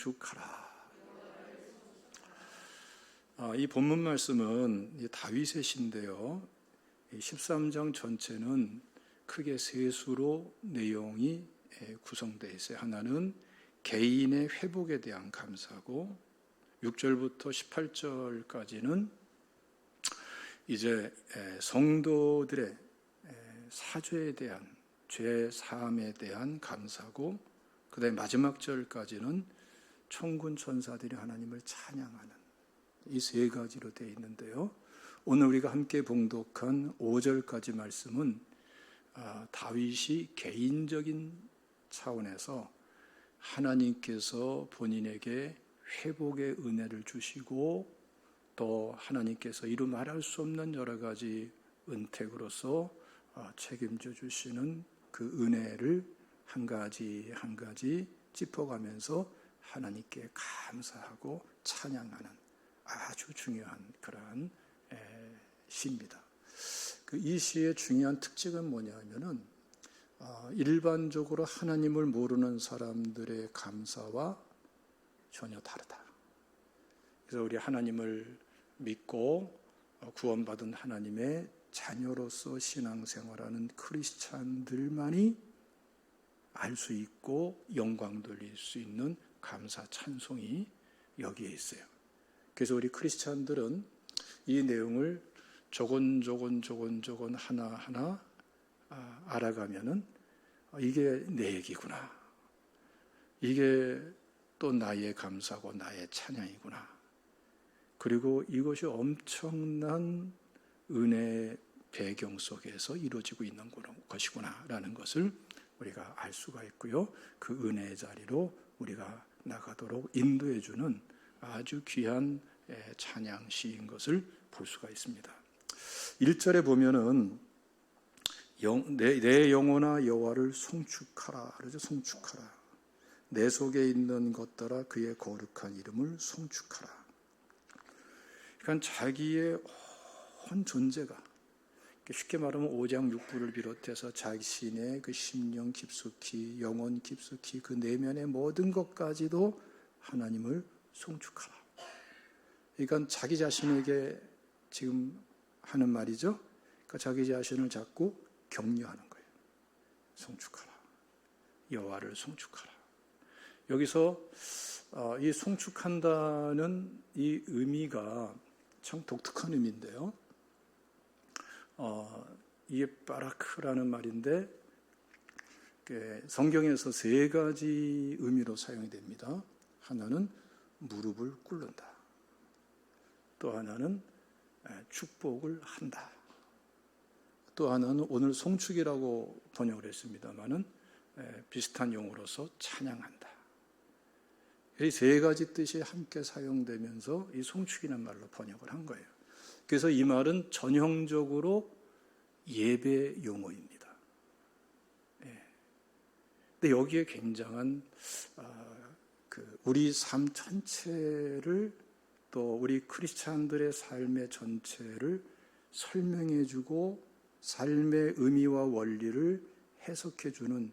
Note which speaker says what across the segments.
Speaker 1: 송축하라. 이 본문 말씀은 다윗의 시인데요. 13장 전체는 크게 세 수로 내용이 구성되어 있어요. 하나는 개인의 회복에 대한 감사고, 6절부터 18절까지는 이제 성도들의 사죄에 대한, 죄 사함에 대한 감사고, 그 다음에 마지막 절까지는 천군 천사들이 하나님을 찬양하는 이 세 가지로 되어 있는데요. 오늘 우리가 함께 봉독한 5절까지 말씀은 다윗이 개인적인 차원에서 하나님께서 본인에게 회복의 은혜를 주시고, 또 하나님께서 이루 말할 수 없는 여러 가지 은택으로서 책임져 주시는 그 은혜를 한 가지 한 가지 짚어가면서 하나님께 감사하고 찬양하는 아주 중요한 그러한 시입니다. 이 시의 중요한 특징은 뭐냐면은 일반적으로 하나님을 모르는 사람들의 감사와 전혀 다르다. 그래서 우리 하나님을 믿고 구원받은 하나님의 자녀로서 신앙생활하는 크리스찬들만이 알 수 있고 영광 돌릴 수 있는 감사 찬송이 여기에 있어요. 그래서 우리 크리스찬들은 이 내용을 조곤조곤 하나하나 알아가면은 이게 내 얘기구나, 이게 또 나의 감사고 나의 찬양이구나, 그리고 이것이 엄청난 은혜의 배경 속에서 이루어지고 있는 것이구나 라는 것을 우리가 알 수가 있고요. 그 은혜의 자리로 우리가 나가도록 인도해 주는 아주 귀한 찬양 시인 것을 볼 수가 있습니다. 1절에 보면은 내 영혼아 여호와를 송축하라 그러죠. 송축하라. 내 속에 있는 것들아 그의 거룩한 이름을 송축하라. 그러니까 자기의 온 존재가, 쉽게 말하면 오장육부를 비롯해서 자신의 그 심령 깊숙이, 영혼 깊숙이, 그 내면의 모든 것까지도 하나님을 송축하라. 그러니까 자기 자신에게 지금 하는 말이죠. 그러니까 자기 자신을 자꾸 격려하는 거예요. 송축하라. 여호와를 송축하라. 여기서 이 송축한다는 이 의미가 참 독특한 의미인데요. 이게 바라크라는 말인데 성경에서 세 가지 의미로 사용이 됩니다. 하나는 무릎을 꿇는다. 또 하나는 축복을 한다. 또 하나는 오늘 송축이라고 번역을 했습니다마는 비슷한 용어로서 찬양한다. 이 세 가지 뜻이 함께 사용되면서 이 송축이라는 말로 번역을 한 거예요. 그래서 이 말은 전형적으로 예배 용어입니다. 근데 여기에 굉장한 우리 삶 전체를, 또 우리 크리스찬들의 삶의 전체를 설명해주고 삶의 의미와 원리를 해석해주는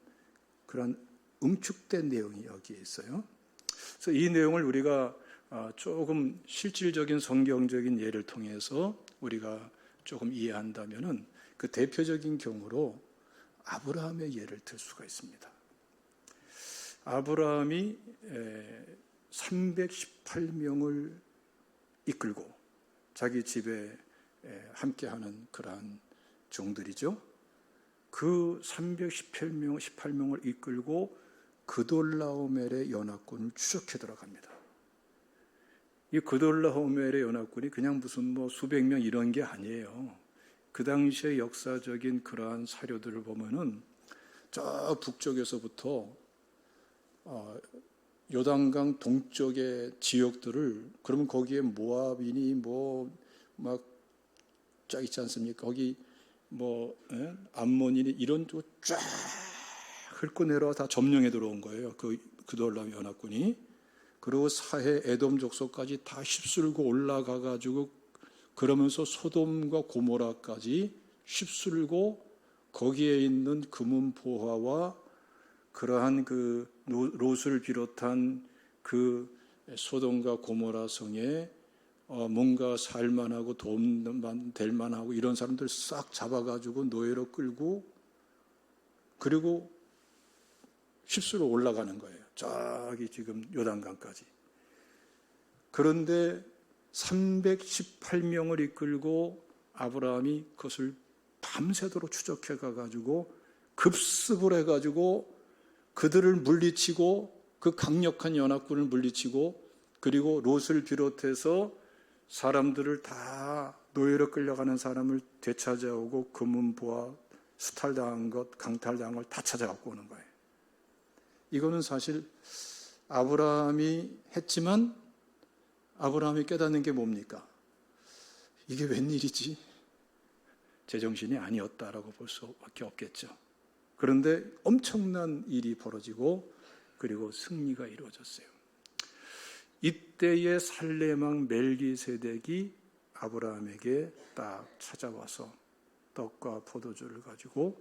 Speaker 1: 그런 응축된 내용이 여기에 있어요. 그래서 이 내용을 우리가 조금 실질적인 성경적인 예를 통해서 우리가 조금 이해한다면은 그 대표적인 경우로 아브라함의 예를 들 수가 있습니다. 아브라함이 318명을 이끌고 자기 집에 함께하는 그러한 종들이죠. 그 318명을 이끌고 그돌라오멜의 연합군을 추적해 들어갑니다. 이 그돌라오멜의 연합군이 그냥 무슨 수백 명 이런 게 아니에요. 그 당시의 역사적인 그러한 사료들을 보면은 저 북쪽에서부터 요단강 동쪽의 지역들을, 그러면 거기에 모압이니 막 쫙 있지 않습니까? 거기 암몬이니 이런 쪽 쫙 훑고 내려와 다 점령해 들어온 거예요. 그돌라오멜 연합군이. 그리고 사해 에돔 족속까지 다 휩쓸고 올라가 가지고, 그러면서 소돔과 고모라까지 휩쓸고 거기에 있는 금은보화와 그러한 그 롯을 비롯한 그 소돔과 고모라 성에 뭔가 살만하고 도움 될 만하고 이런 사람들 싹 잡아가지고 노예로 끌고 그리고 십수로 올라가는 거예요. 저기 지금 요단강까지. 그런데 318명을 이끌고 아브라함이 그것을 밤새도록 추적해 가가지고 급습을 해가지고 그들을 물리치고 그 강력한 연합군을 물리치고 그리고 롯을 비롯해서 사람들을 다 노예로 끌려가는 사람을 되찾아오고 금은보화 수탈당한 것, 강탈당한 걸 다 찾아갖고 오는 거예요. 이거는 사실 아브라함이 했지만 아브라함이 깨닫는 게 뭡니까? 이게 웬일이지? 제정신이 아니었다라고 볼 수밖에 없겠죠. 그런데 엄청난 일이 벌어지고 그리고 승리가 이루어졌어요. 이때의 살레망 멜기세덱이 아브라함에게 딱 찾아와서 떡과 포도주를 가지고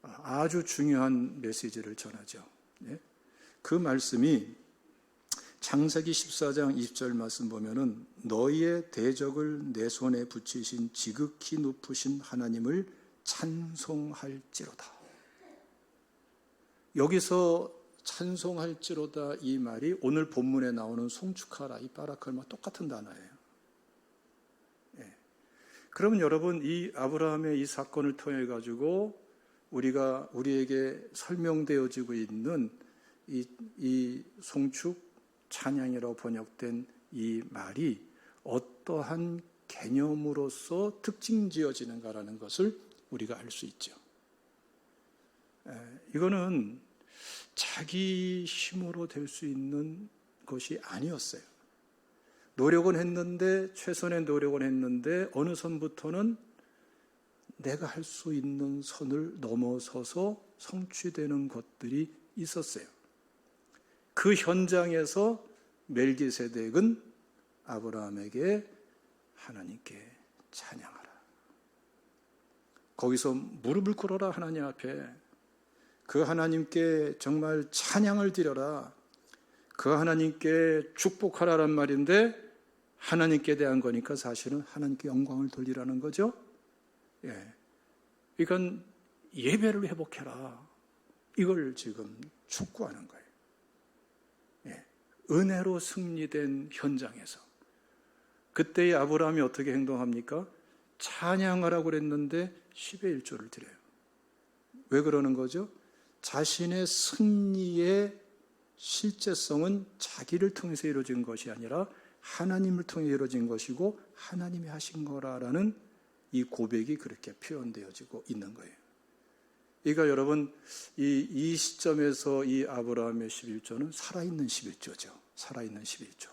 Speaker 1: 아주 중요한 메시지를 전하죠. 그 말씀이 창세기 14장 20절 말씀 보면은 너희의 대적을 내 손에 붙이신 지극히 높으신 하나님을 찬송할지로다. 여기서 찬송할지로다 이 말이 오늘 본문에 나오는 송축하라 이 바라크알마 똑같은 단어예요. 그러면 여러분 이 아브라함의 이 사건을 통해 가지고 우리에게 설명되어지고 있는 이 송축 찬양이라고 번역된 이 말이 어떠한 개념으로서 특징 지어지는가라는 것을 우리가 알 수 있죠. 이거는 자기 힘으로 될 수 있는 것이 아니었어요. 노력은 했는데 최선의 노력은 했는데 어느 선부터는 내가 할 수 있는 선을 넘어서서 성취되는 것들이 있었어요. 그 현장에서 멜기세덱은 아브라함에게 하나님께 찬양하라. 거기서 무릎을 꿇어라 하나님 앞에. 그 하나님께 정말 찬양을 드려라. 그 하나님께 축복하라란 말인데 하나님께 대한 거니까 사실은 하나님께 영광을 돌리라는 거죠. 이건 예배를 회복해라. 이걸 지금 촉구하는 거예요. 은혜로 승리된 현장에서 그때의 아브라함이 어떻게 행동합니까? 찬양하라고 그랬는데 10의 1조를 드려요. 왜 그러는 거죠? 자신의 승리의 실제성은 자기를 통해서 이루어진 것이 아니라 하나님을 통해 이루어진 것이고 하나님이 하신 거라는 이 고백이 그렇게 표현되어지고 있는 거예요. 그러니까 여러분 이 시점에서 이 아브라함의 11조는 살아있는 11조죠. 살아있는 11조.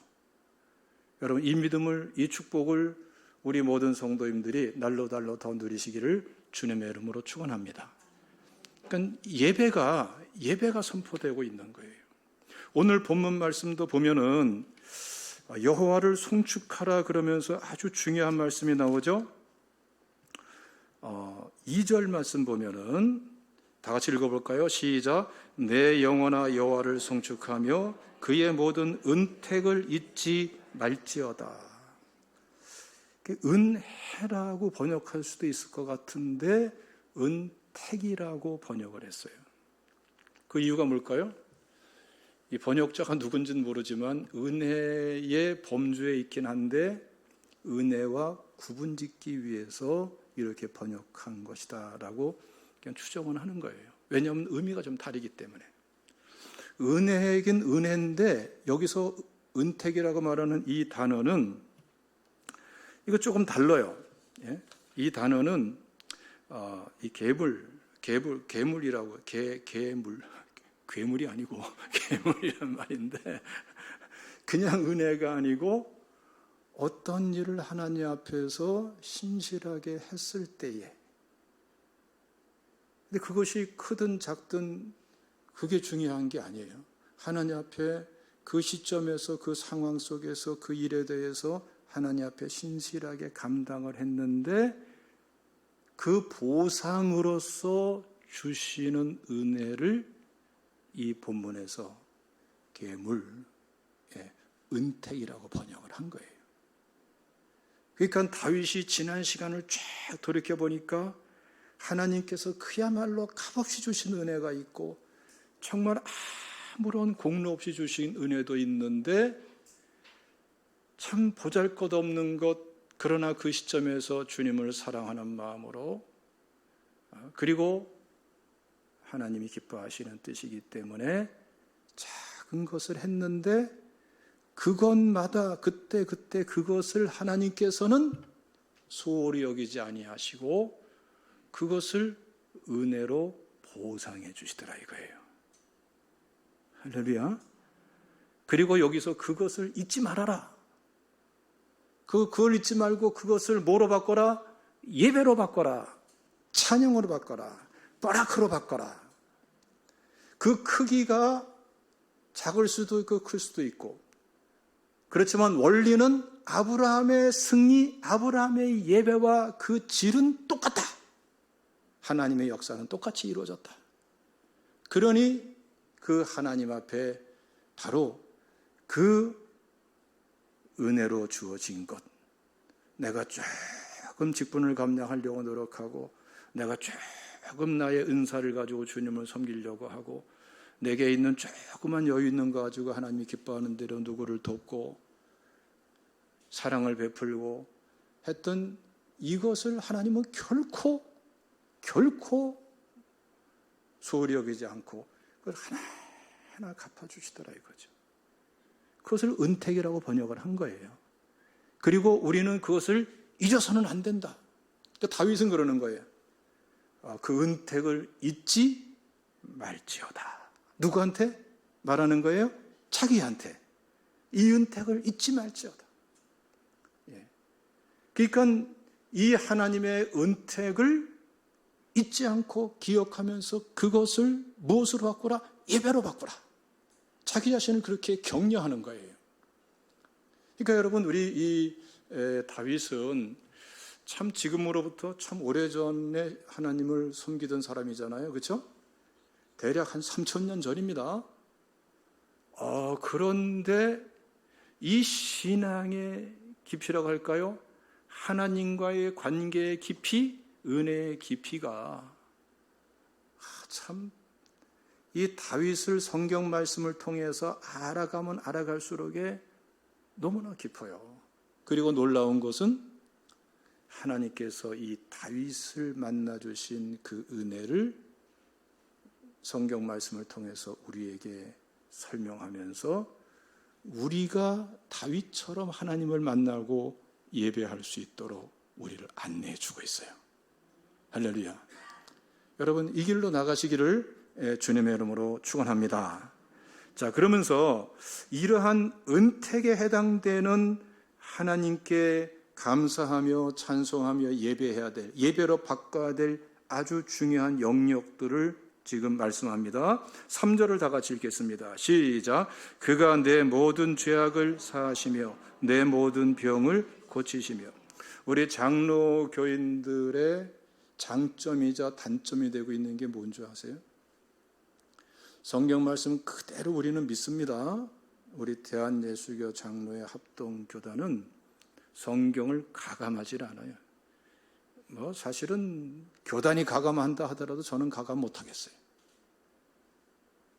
Speaker 1: 여러분 이 믿음을 이 축복을 우리 모든 성도님들이 날로 더 누리시기를 주님의 이름으로 축원합니다. 그러니까 예배가 선포되고 있는 거예요. 오늘 본문 말씀도 보면은 여호와를 송축하라 그러면서 아주 중요한 말씀이 나오죠. 2절 말씀 보면은 다 같이 읽어볼까요? 시작. 내 영혼아 여호와를 송축하며 그의 모든 은택을 잊지 말지어다. 은혜라고 번역할 수도 있을 것 같은데 은택이라고 번역을 했어요. 그 이유가 뭘까요? 이 번역자가 누군지는 모르지만 은혜의 범주에 있긴 한데 은혜와 구분짓기 위해서 이렇게 번역한 것이다 라고 그냥 추정은 하는 거예요. 왜냐하면 의미가 좀 다르기 때문에. 은혜이긴 은혜인데 여기서 은택이라고 말하는 이 단어는 이거 조금 달라요. 이 단어는 이 괴물이라고 괴물이 아니고 괴물이란 말인데 그냥 은혜가 아니고 어떤 일을 하나님 앞에서 신실하게 했을 때에 근데 그것이 크든 작든 그게 중요한 게 아니에요. 하나님 앞에 그 시점에서 그 상황 속에서 그 일에 대해서 하나님 앞에 신실하게 감당을 했는데 그 보상으로서 주시는 은혜를 이 본문에서 괴물, 은택이라고 번역을 한 거예요. 그러니까 다윗이 지난 시간을 쫙 돌이켜보니까 하나님께서 그야말로 값없이 주신 은혜가 있고 정말 아무런 공로 없이 주신 은혜도 있는데 참 보잘것없는 것, 그러나 그 시점에서 주님을 사랑하는 마음으로, 그리고 하나님이 기뻐하시는 뜻이기 때문에 작은 것을 했는데 그것마다 그때 그것을 하나님께서는 소홀히 여기지 아니하시고 그것을 은혜로 보상해 주시더라 이거예요. 할렐루야. 그리고 여기서 그것을 잊지 말아라. 그걸 잊지 말고 그것을 뭐로 바꿔라? 예배로 바꿔라. 찬양으로 바꿔라. 버라크로 바꿔라. 그 크기가 작을 수도 있고 클 수도 있고, 그렇지만 원리는 아브라함의 승리, 아브라함의 예배와 그 질은 똑같다. 하나님의 역사는 똑같이 이루어졌다. 그러니 그 하나님 앞에 바로 그 은혜로 주어진 것, 내가 조금 직분을 감당하려고 노력하고, 내가 조금 나의 은사를 가지고 주님을 섬기려고 하고, 내게 있는 조그만 여유 있는 거 가지고 하나님이 기뻐하는 대로 누구를 돕고 사랑을 베풀고 했던 이것을 하나님은 결코 소홀히 여기지 않고 그걸 하나하나 갚아주시더라 이거죠. 그것을 은택이라고 번역을 한 거예요. 그리고 우리는 그것을 잊어서는 안 된다. 그러니까 다윗은 그러는 거예요. 그 은택을 잊지 말지어다. 누구한테 말하는 거예요? 자기한테. 이 은택을 잊지 말지어다. 그러니까 이 하나님의 은택을 잊지 않고 기억하면서 그것을 무엇으로 바꾸라? 예배로 바꾸라. 자기 자신을 그렇게 격려하는 거예요. 그러니까 여러분, 우리 이 다윗은 참 지금으로부터 참 오래전에 하나님을 섬기던 사람이잖아요. 그렇죠? 대략 한 3,000년 전입니다. 그런데 이 신앙의 깊이라고 할까요? 하나님과의 관계의 깊이, 은혜의 깊이가 참 이 다윗을 성경 말씀을 통해서 알아가면 알아갈수록에 너무나 깊어요. 그리고 놀라운 것은 하나님께서 이 다윗을 만나주신 그 은혜를 성경 말씀을 통해서 우리에게 설명하면서 우리가 다윗처럼 하나님을 만나고 예배할 수 있도록 우리를 안내해 주고 있어요. 할렐루야. 여러분, 이 길로 나가시기를 주님의 이름으로 축원합니다. 자, 그러면서 이러한 은택에 해당되는 하나님께 감사하며 찬송하며 예배해야 될, 예배로 바꿔야 될 아주 중요한 영역들을 지금 말씀합니다. 3절을 다 같이 읽겠습니다. 시작. 그가 내 모든 죄악을 사하시며 내 모든 병을 고치시며. 우리 장로 교인들의 장점이자 단점이 되고 있는 게 뭔지 아세요? 성경 말씀 그대로 우리는 믿습니다. 우리 대한예수교 장로의 합동교단은 성경을 가감하지 않아요. 사실은 교단이 가감한다 하더라도 저는 가감 못하겠어요.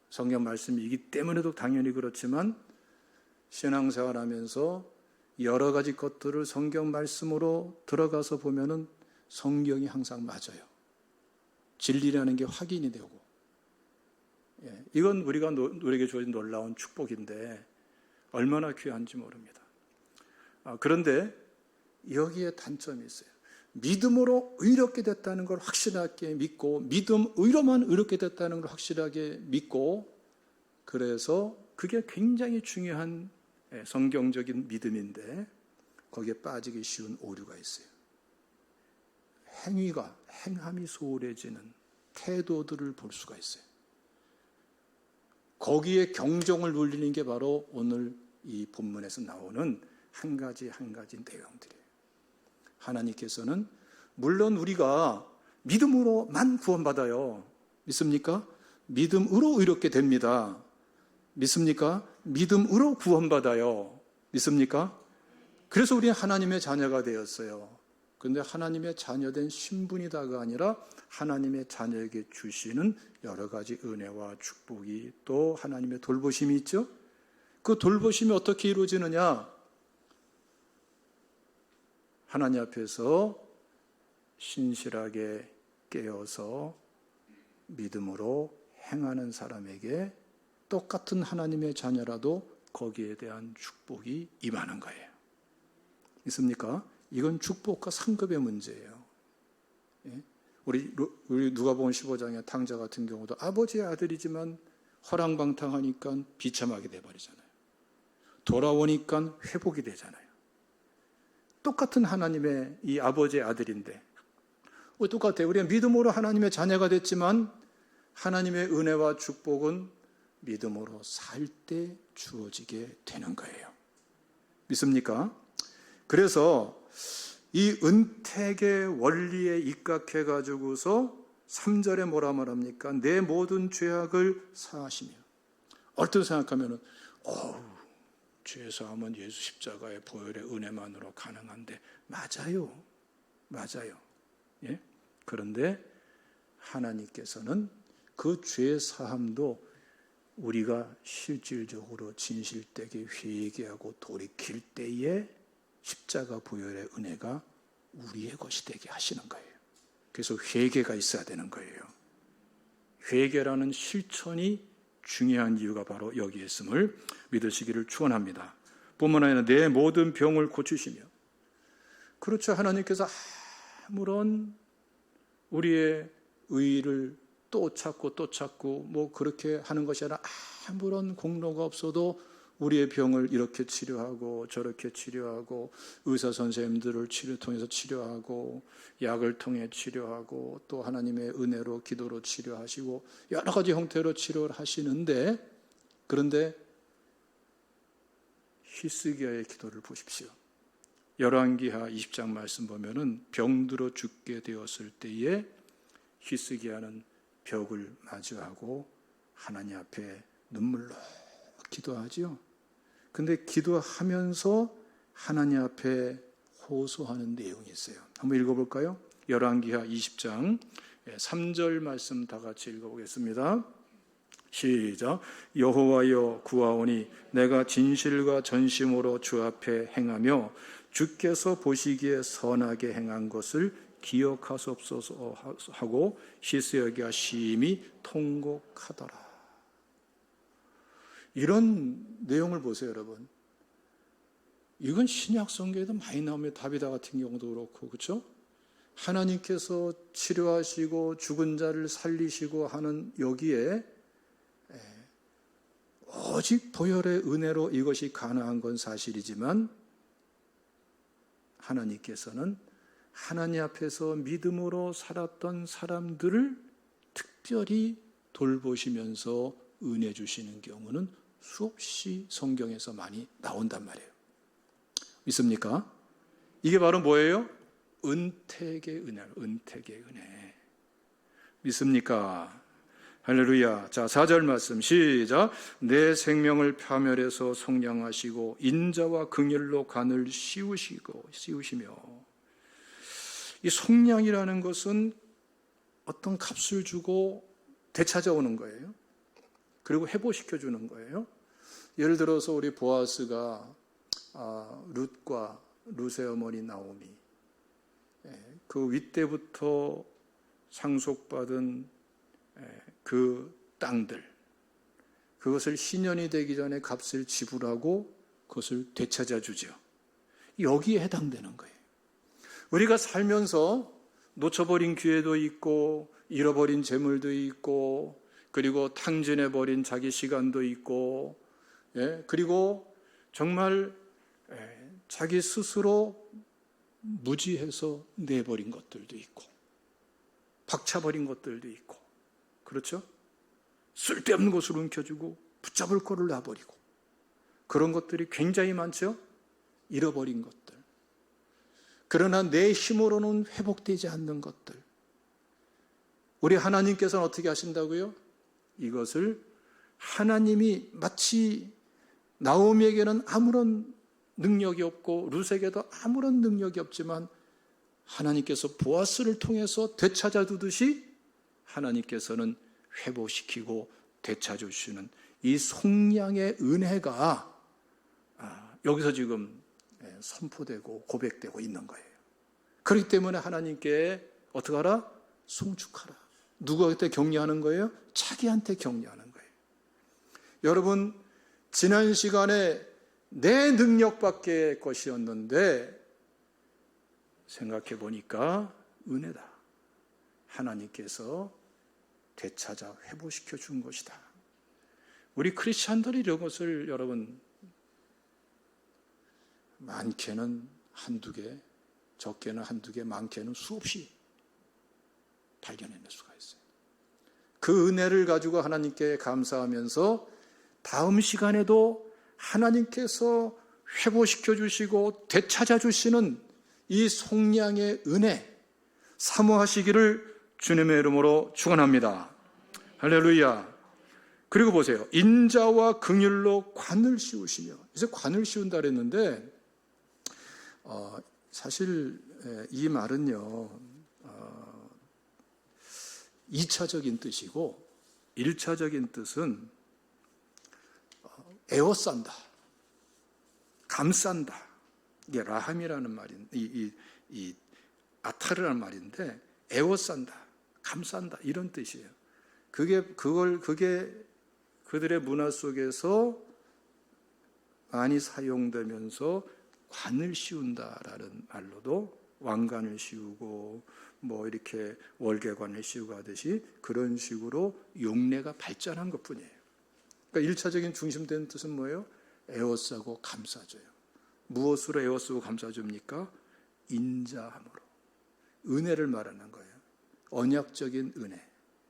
Speaker 1: 성경 말씀이기 때문에도 당연히 그렇지만 신앙생활하면서 여러 가지 것들을 성경 말씀으로 들어가서 보면은 성경이 항상 맞아요. 진리라는 게 확인이 되고, 이건 우리에게 주어진 놀라운 축복인데 얼마나 귀한지 모릅니다. 그런데 여기에 단점이 있어요. 믿음으로 의롭게 됐다는 걸 확실하게 믿고, 의로만 의롭게 됐다는 걸 확실하게 믿고, 그래서 그게 굉장히 중요한 성경적인 믿음인데 거기에 빠지기 쉬운 오류가 있어요. 행함이 소홀해지는 태도들을 볼 수가 있어요. 거기에 경종을 울리는 게 바로 오늘 이 본문에서 나오는 한 가지 내용들이에요. 하나님께서는 물론 우리가 믿음으로만 구원받아요. 믿습니까? 믿음으로 의롭게 됩니다. 믿습니까? 믿음으로 구원받아요. 믿습니까? 그래서 우리는 하나님의 자녀가 되었어요. 그런데 하나님의 자녀된 신분이다가 아니라 하나님의 자녀에게 주시는 여러 가지 은혜와 축복이 또 하나님의 돌보심이 있죠. 그 돌보심이 어떻게 이루어지느냐? 하나님 앞에서 신실하게 깨어서 믿음으로 행하는 사람에게 똑같은 하나님의 자녀라도 거기에 대한 축복이 임하는 거예요. 있습니까? 이건 축복과 상급의 문제예요. 예? 우리 누가복음 15장의 탕자 같은 경우도 아버지의 아들이지만 허랑방탕하니까 비참하게 돼버리잖아요. 돌아오니까 회복이 되잖아요. 똑같은 하나님의 이 아버지의 아들인데 똑같아요. 우리가 믿음으로 하나님의 자녀가 됐지만 하나님의 은혜와 축복은 믿음으로 살 때 주어지게 되는 거예요. 믿습니까? 그래서 이 은택의 원리에 입각해가지고서 3절에 뭐라 말합니까? 내 모든 죄악을 사하시며. 어떻게 생각하면 죄 사함은 예수 십자가의 보혈의 은혜만으로 가능한데 맞아요. 예? 그런데 하나님께서는 그 죄 사함도 우리가 실질적으로 진실되게 회개하고 돌이킬 때에 십자가 보혈의 은혜가 우리의 것이 되게 하시는 거예요. 그래서 회개가 있어야 되는 거예요. 회개라는 실천이 중요한 이유가 바로 여기에 있음을 믿으시기를 축원합니다. 뿐만 아니라 내 모든 병을 고치시며. 그렇죠. 하나님께서 아무런 우리의 의의를 또 찾고 뭐 그렇게 하는 것이 아니라 아무런 공로가 없어도 우리의 병을 이렇게 치료하고 저렇게 치료하고 의사 선생님들을 통해서 치료하고 약을 통해 치료하고 또 하나님의 은혜로 기도로 치료하시고 여러 가지 형태로 치료를 하시는데, 그런데 히스기야의 기도를 보십시오. 열왕기하 20장 말씀 보면은 병들어 죽게 되었을 때에 히스기야는 벽을 마주하고 하나님 앞에 눈물로 기도하지요. 근데 기도하면서 하나님 앞에 호소하는 내용이 있어요. 한번 읽어볼까요? 열왕기하 20장 3절 말씀 다 같이 읽어보겠습니다. 시작. 여호와여 구하오니 내가 진실과 전심으로 주 앞에 행하며 주께서 보시기에 선하게 행한 것을 기억하소서 하고 히스기야가 심히 통곡하더라. 이런 내용을 보세요, 여러분. 이건 신약 성경에도 많이 나옵니다. 다비다 같은 경우도 그렇고, 그렇죠? 하나님께서 치료하시고 죽은 자를 살리시고 하는 여기에 오직 보혈의 은혜로 이것이 가능한 건 사실이지만 하나님께서는 하나님 앞에서 믿음으로 살았던 사람들을 특별히 돌보시면서 은혜 주시는 경우는 수없이 성경에서 많이 나온단 말이에요. 믿습니까? 이게 바로 뭐예요? 은택의 은혜, 은택의 은혜. 믿습니까? 할렐루야. 자, 4절 말씀 시작. 내 생명을 파멸해서 속량하시고 인자와 긍휼로 간을 씌우시며. 이 속량이라는 것은 어떤 값을 주고 되찾아오는 거예요. 그리고 회복시켜 주는 거예요. 예를 들어서 우리 보아스가 룻과 룻의 어머니 나오미, 그 윗때부터 상속받은 그 땅들, 그것을 신년이 되기 전에 값을 지불하고 그것을 되찾아 주죠. 여기에 해당되는 거예요. 우리가 살면서 놓쳐버린 기회도 있고 잃어버린 재물도 있고 그리고 탕진해버린 자기 시간도 있고, 그리고 정말 자기 스스로 무지해서 내버린 것들도 있고 박차버린 것들도 있고, 그렇죠? 쓸데없는 것을 움켜쥐고 붙잡을 거를 놔버리고 그런 것들이 굉장히 많죠? 잃어버린 것들. 그러나 내 힘으로는 회복되지 않는 것들. 우리 하나님께서는 어떻게 하신다고요? 이것을 하나님이 마치 나오미에게는 아무런 능력이 없고 룻에게도 아무런 능력이 없지만 하나님께서 보아스를 통해서 되찾아두듯이 하나님께서는 회복시키고 되찾아주시는 이 속량의 은혜가 여기서 지금 선포되고 고백되고 있는 거예요. 그렇기 때문에 하나님께 어떻게 하라? 송축하라. 누구한테 격려하는 거예요? 자기한테 격려하는 거예요. 여러분, 지난 시간에 내 능력밖에 것이었는데 생각해 보니까 은혜다. 하나님께서 되찾아 회복시켜 준 것이다. 우리 크리스찬들이 이런 것을 여러분 많게는 한두 개, 적게는 한두 개, 많게는 수없이 발견해낼 수가 있어요. 그 은혜를 가지고 하나님께 감사하면서 다음 시간에도 하나님께서 회복시켜 주시고 되찾아 주시는 이 속량의 은혜 사모하시기를 주님의 이름으로 축원합니다. 할렐루야. 그리고 보세요. 인자와 긍휼로 관을 씌우시며. 이제 관을 씌운다 그랬는데 사실 이 말은요 2차적인 뜻이고 1차적인 뜻은 에워싼다, 감싼다. 이게 라함이라는 말인데 이 아타르라는 말인데 에워싼다, 감싼다 이런 뜻이에요. 그게 그들의 문화 속에서 많이 사용되면서 관을 씌운다라는 말로도 왕관을 씌우고 뭐 이렇게 월계관을 씌우고 하듯이 그런 식으로 용례가 발전한 것뿐이에요. 그러니까 1차적인 중심되는 뜻은 뭐예요? 에워싸고 감싸줘요. 무엇으로 에워싸고 감싸줍니까? 인자함으로. 은혜를 말하는 거예요. 언약적인 은혜.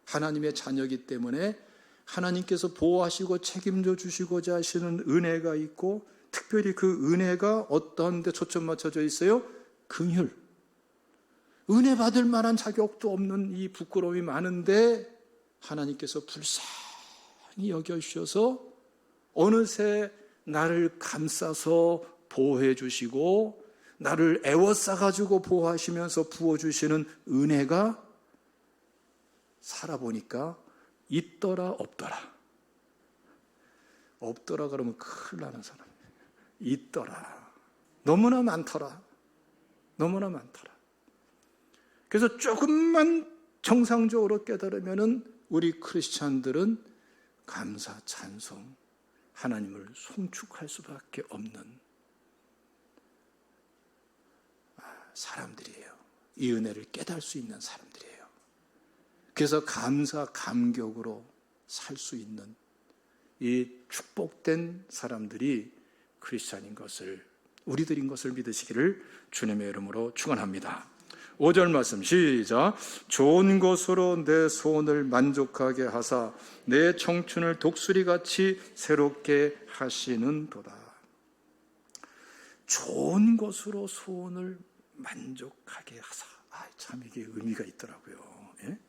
Speaker 1: 하나님의 자녀이기 때문에 하나님께서 보호하시고 책임져 주시고자 하시는 은혜가 있고 특별히 그 은혜가 어떤 데 초점 맞춰져 있어요? 긍휼. 은혜 받을 만한 자격도 없는 이 부끄러움이 많은데 하나님께서 불쌍히 여겨주셔서 어느새 나를 감싸서 보호해 주시고 나를 애워싸가지고 보호하시면서 부어주시는 은혜가 살아보니까 있더라 없더라. 없더라 그러면 큰일 나는 사람이에요. 있더라. 너무나 많더라. 너무나 많더라. 그래서 조금만 정상적으로 깨달으면은 우리 크리스찬들은 감사, 찬송, 하나님을 송축할 수밖에 없는 사람들이에요. 이 은혜를 깨달을 수 있는 사람들이에요. 그래서 감사, 감격으로 살 수 있는 이 축복된 사람들이 크리스찬인 것을, 우리들인 것을 믿으시기를 주님의 이름으로 축원합니다. 5절 말씀 시작. 좋은 것으로 내 소원을 만족하게 하사 내 청춘을 독수리같이 새롭게 하시는도다. 좋은 것으로 소원을 만족하게 하사. 참 이게 의미가 있더라고요. 예?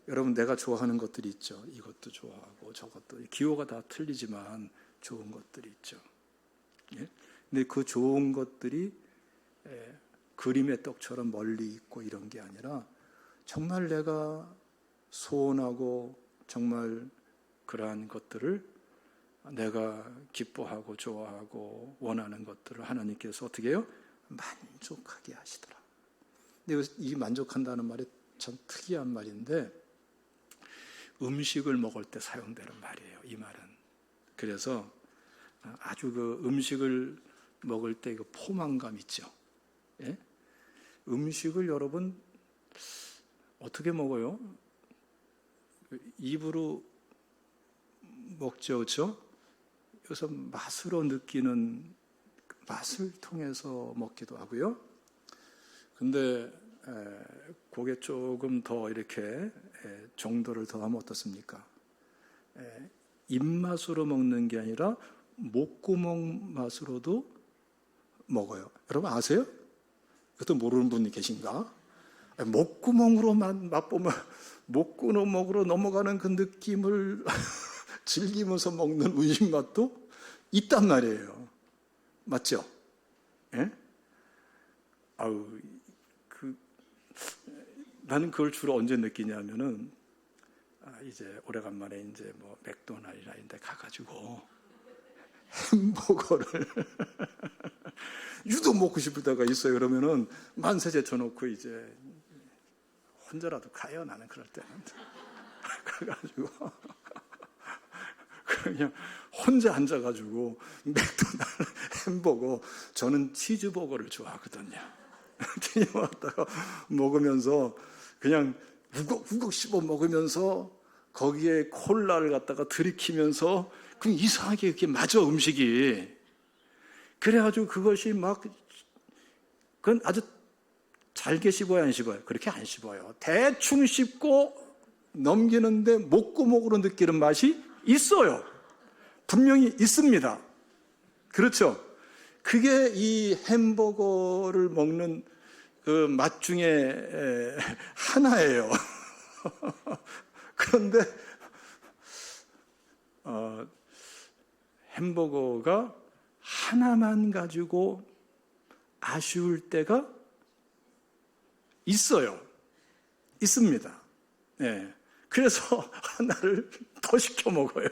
Speaker 1: 여러분, 내가 좋아하는 것들이 있죠. 이것도 좋아하고 저것도. 기호가 다 틀리지만 좋은 것들이 있죠. 예? 근데 그 좋은 것들이 그림의 떡처럼 멀리 있고 이런 게 아니라 정말 내가 소원하고 정말 그러한 것들을 내가 기뻐하고 좋아하고 원하는 것들을 하나님께서 어떻게 해요? 만족하게 하시더라. 근데 이 만족한다는 말이 참 특이한 말인데 음식을 먹을 때 사용되는 말이에요. 이 말은. 그래서 아주 그 음식을 먹을 때 그 포만감 있죠. 예? 음식을 여러분 어떻게 먹어요? 입으로 먹죠, 그렇죠? 그래서 맛으로 느끼는 맛을 통해서 먹기도 하고요. 근데 그게 조금 더 이렇게 정도를 더하면 어떻습니까? 입맛으로 먹는 게 아니라 목구멍 맛으로도 먹어요. 여러분 아세요? 그것도 모르는 분이 계신가? 목구멍으로만 맛보면 목구멍으로 넘어가는 그 느낌을 즐기면서 먹는 음식 맛도 있단 말이에요. 맞죠? 예? 나는 그걸 주로 언제 느끼냐면은, 이제 오래간만에 이제 뭐 맥도날드나 이런 데 가가지고 햄버거를 유독 먹고 싶을 때가 있어요. 그러면은 만세 제쳐놓고 이제 혼자라도 가요. 나는 그럴 때는. 그래가지고 그냥 혼자 앉아가지고 맥도날드 햄버거, 저는 치즈버거를 좋아하거든요. 튀어왔다가 먹으면서 그냥 우걱우걱 씹어 먹으면서 거기에 콜라를 갖다가 들이키면서 그럼 이상하게 이렇게 맞아, 음식이. 그래가지고 그것이 막, 그건 아주 잘게 씹어야 안 씹어요? 그렇게 안 씹어요. 대충 씹고 넘기는데 목구멍으로 느끼는 맛이 있어요. 분명히 있습니다. 그렇죠? 그게 이 햄버거를 먹는 그 맛 중에 하나예요. 그런데 햄버거가 하나만 가지고 아쉬울 때가 있어요. 있습니다. 네. 그래서 하나를 더 시켜 먹어요.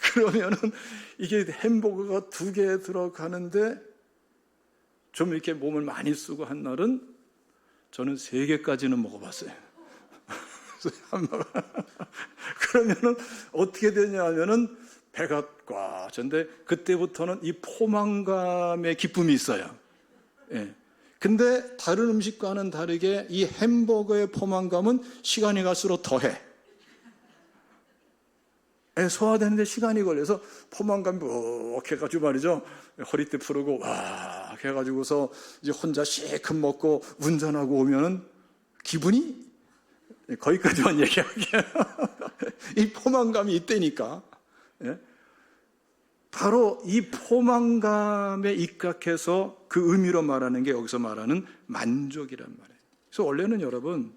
Speaker 1: 그러면은 이게 햄버거가 2개 들어가는데 좀 이렇게 몸을 많이 쓰고 한 날은 저는 3개까지는 먹어봤어요. 그러면은 어떻게 되냐 하면은 배가 꽉 찼는데 그때부터는 이 포만감의 기쁨이 있어요. 예. 근데 다른 음식과는 다르게 이 햄버거의 포만감은 시간이 갈수록 더해. 소화되는데 시간이 걸려서 포만감이 묵 해가지고 말이죠. 허리띠 풀고 와 해가지고서 이제 혼자 실컷 먹고 운전하고 오면은 기분이 거기까지만 얘기할게요. 이 포만감이 있다니까. 바로 이 포만감에 입각해서 그 의미로 말하는 게 여기서 말하는 만족이란 말이에요. 그래서 원래는 여러분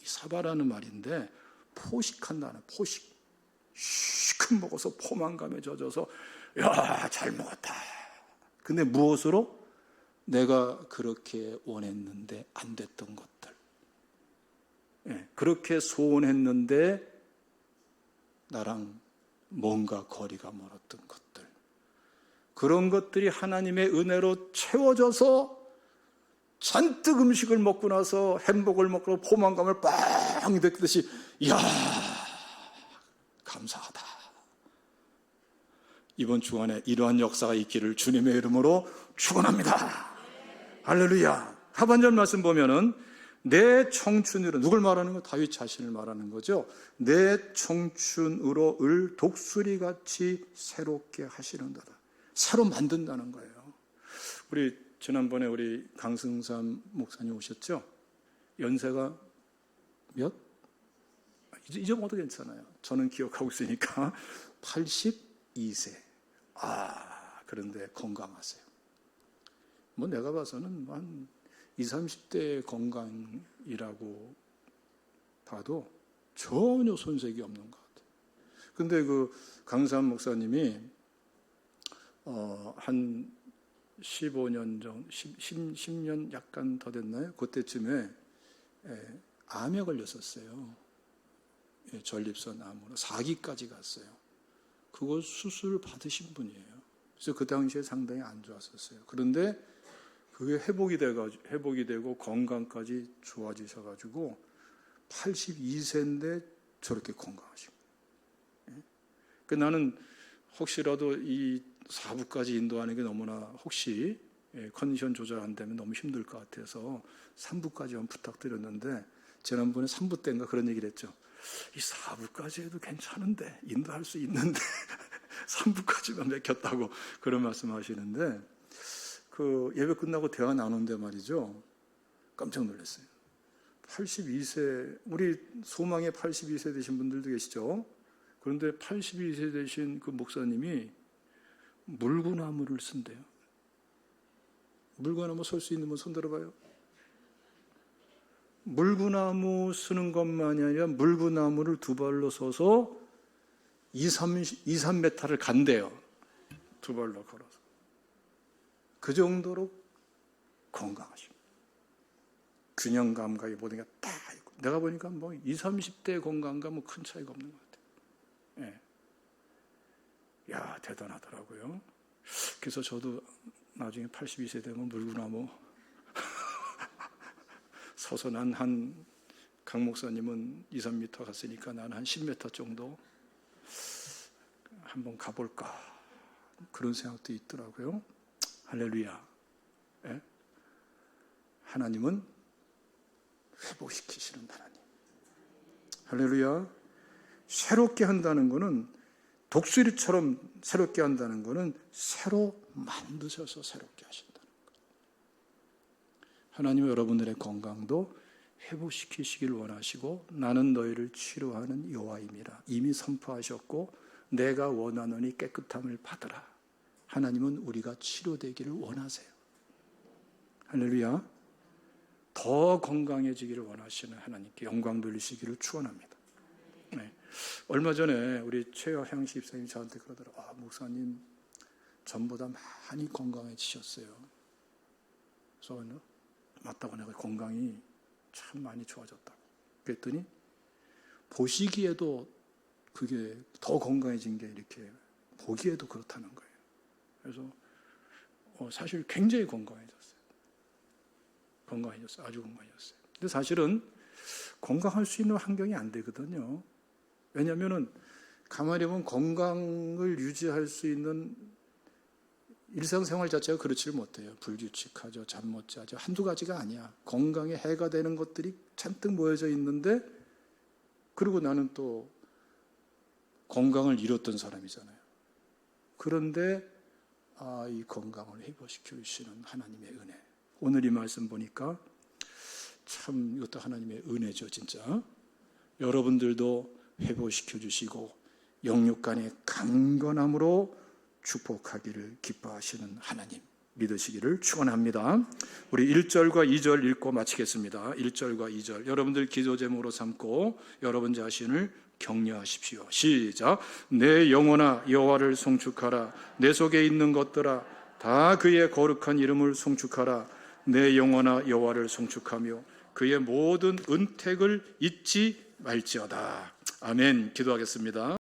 Speaker 1: 이 사바라는 말인데 포식한다는 포식. 시큰 먹어서 포만감에 젖어서 야, 잘 먹었다. 근데 무엇으로? 내가 그렇게 원했는데 안 됐던 것들. 그렇게 소원했는데 나랑 뭔가 거리가 멀었던 것들. 그런 것들이 하나님의 은혜로 채워져서 잔뜩 음식을 먹고 나서 햄버거를 먹고 포만감을 빵 느끼듯이 이야 감사하다. 이번 주간에 이러한 역사가 있기를 주님의 이름으로 축원합니다. 할렐루야. 하반절 말씀 보면은 내 청춘으로, 누굴 말하는 거? 다윗 자신을 말하는 거죠. 내 청춘으로 을 독수리같이 새롭게 하시는도다. 새로 만든다는 거예요. 우리 지난번에 우리 강승삼 목사님 오셨죠? 연세가 몇? 이제 모두 괜찮아요. 저는 기억하고 있으니까 82세. 그런데 건강하세요. 뭐 내가 봐서는 한 20, 30대의 건강이라고 봐도 전혀 손색이 없는 것 같아요. 근데 그 강삼 목사님이 한 15년 전, 10년 약간 더 됐나요? 그때쯤에 암에 걸렸었어요. 전립선 암으로 4기까지 갔어요. 그거 수술을 받으신 분이에요. 그래서 그 당시에 상당히 안 좋았었어요. 그런데 그게 회복이 되고 건강까지 좋아지셔가지고 82세인데 저렇게 건강하신 거예요. 나는 혹시라도 이 4부까지 인도하는 게 너무나 혹시 컨디션 조절 안 되면 너무 힘들 것 같아서 3부까지만 부탁드렸는데 지난번에 3부 때인가 그런 얘기를 했죠. 이 4부까지 해도 괜찮은데 인도할 수 있는데 3부까지만 맥혔다고 그런 말씀하시는데 그 예배 끝나고 대화 나누는데 말이죠. 깜짝 놀랐어요. 82세 우리 소망에 82세 되신 분들도 계시죠. 그런데 82세 되신 그 목사님이 물구나무를 쓴대요. 물구나무 설 수 있는 분 손 들어봐요. 물구나무 쓰는 것만이 아니라 물구나무를 2발로 서서 2, 3m를 간대요. 두 발로 걸어서. 그 정도로 건강하십니다. 균형 감각이 모든 게 다 있고. 내가 보니까 뭐 20, 30대 건강과 뭐 큰 차이가 없는 것 같아요. 예. 야, 대단하더라고요. 그래서 저도 나중에 82세 되면 물구나무 서서 난 강 목사님은 2, 3m 갔으니까 난 한 10m 정도 한번 가볼까, 그런 생각도 있더라고요. 할렐루야. 예? 하나님은 회복시키시는 하나님. 할렐루야. 새롭게 한다는 것은, 독수리처럼 새롭게 한다는 것은 새로 만드셔서 새롭게 하신다는 것. 하나님은 여러분들의 건강도 회복시키시길 원하시고, 나는 너희를 치료하는 여호와임이라 이미 선포하셨고, 내가 원하노니 깨끗함을 받으라. 하나님은 우리가 치료되기를 원하세요. 할렐루야. 더 건강해지기를 원하시는 하나님께 영광 돌리시기를 축원합니다. 네. 얼마 전에 우리 최여향 집사님이 저한테 그러더라고요. 목사님 전보다 많이 건강해지셨어요. 그래서 맞다고, 내가 건강이 참 많이 좋아졌다고. 그랬더니 보시기에도 그게 더 건강해진 게 이렇게 보기에도 그렇다는 거예요. 그래서 사실 굉장히 건강해졌어요. 아주 건강해졌어요. 근데 사실은 건강할 수 있는 환경이 안 되거든요. 왜냐하면 가만히 보면 건강을 유지할 수 있는 일상생활 자체가 그렇지를 못해요. 불규칙하죠. 잠 못 자죠. 한두 가지가 아니야. 건강에 해가 되는 것들이 잔뜩 모여져 있는데, 그리고 나는 또 건강을 잃었던 사람이잖아요. 그런데 이 건강을 회복시켜 주시는 하나님의 은혜. 오늘 이 말씀 보니까 참 이것도 하나님의 은혜죠, 진짜. 여러분들도 회복시켜 주시고 영육간의 강건함으로 축복하기를 기뻐하시는 하나님 믿으시기를 축원합니다. 우리 1절과 2절 읽고 마치겠습니다. 1절과 2절 여러분들 기도 제목으로 삼고 여러분 자신을 격려하십시오. 시작. 내 영혼아 여호와를 송축하라. 내 속에 있는 것들아 다 그의 거룩한 이름을 송축하라. 내 영혼아 여호와를 송축하며 그의 모든 은택을 잊지 말지어다. 아멘. 기도하겠습니다.